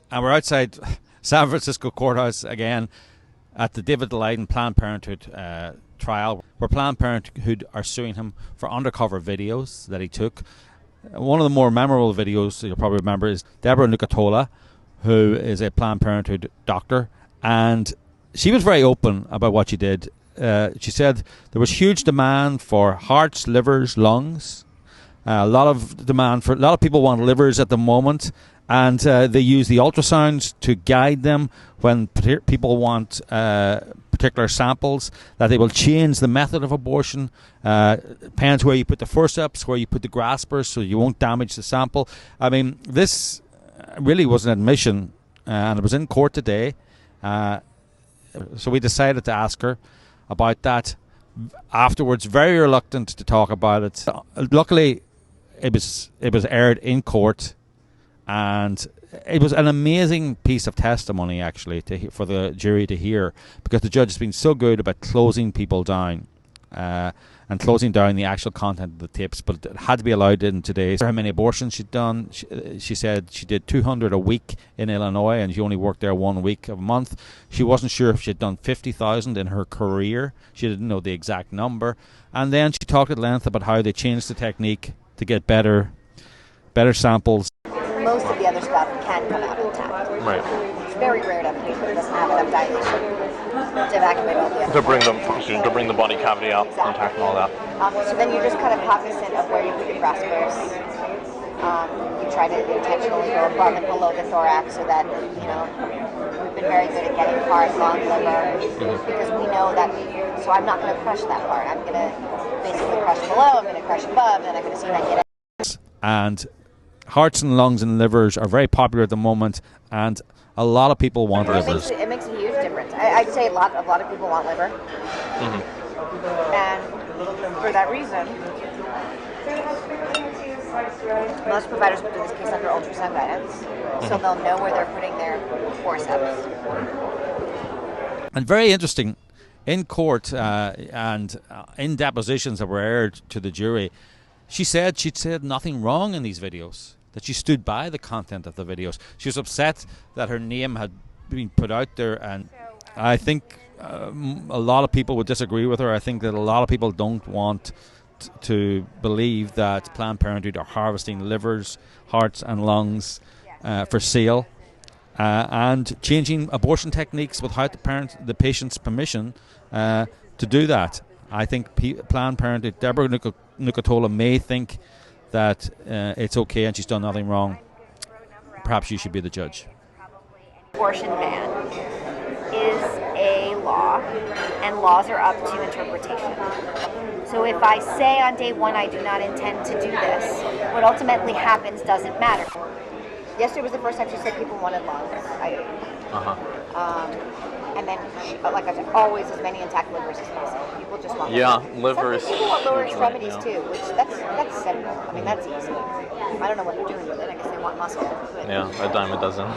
And we're outside San Francisco courthouse again at the David Daleiden Planned Parenthood trial, where Planned Parenthood are suing him for undercover videos that he took. One of the more memorable videos you'll probably remember is Deborah Nucatola, who is a Planned Parenthood doctor, and she was very open about what she did. She said there was huge demand for hearts, livers, lungs. A lot of people want livers at the moment, and they use the ultrasounds to guide them when people want particular samples, that they will change the method of abortion. Depends where you put the forceps, where you put the graspers, so you won't damage the sample. I mean, this really was an admission, and it was in court today. So we decided to ask her about that. Afterwards, very reluctant to talk about it. Luckily, it was aired in court, and it was an amazing piece of testimony, actually, for the jury to hear, because the judge has been so good about closing people down and closing down the actual content of the tapes, but it had to be allowed in today. How many abortions she'd done? She said she did 200 a week in Illinois, and she only worked there 1 week a month. She wasn't sure if she'd done 50,000 in her career. She didn't know the exact number. And then she talked at length about how they changed the technique to get better samples. Most of the other stuff can come out intact. Right. It's very rare to have a patient that doesn't have enough dilation to evacuate all the other To bring the body cavity out, exactly. Intact and all that. So then you're just kind of cognizant of where you put your graspers. You try to intentionally go above and below the thorax so that, we've been very good at getting heart, lung, liver, because we know that, so I'm not going to crush that part. I'm going to basically crush below, I'm going to crush above, and I'm going to see if I get it. And hearts and lungs and livers are very popular at the moment, and a lot of people want livers. It makes a huge difference. I'd say a lot of people want liver. And for that reason, most providers will do this case under ultrasound guidance, so they'll know where they're putting their forceps. And very interesting, in court and in depositions that were aired to the jury, she'd said nothing wrong in these videos, that she stood by the content of the videos. She was upset that her name had been put out there, and I think a lot of people would disagree with her. I think that a lot of people don't want to believe that Planned Parenthood are harvesting livers, hearts and lungs for sale, and changing abortion techniques without the patient's permission to do that. I think Planned Parenthood, Deborah Nucatola may think that it's okay and she's done nothing wrong. Perhaps you should be the judge. Abortion ban is a law, and laws are up to interpretation. So if I say on day one I do not intend to do this, what ultimately happens doesn't matter. Yesterday was the first time she said people wanted lungs. And then, like I said, always as many intact livers as possible. People just want livers. Some people want lower extremities too, which that's simple. I mean, that's easy. I don't know what they're doing with it. I guess they want muscle. Yeah, a dime a dozen.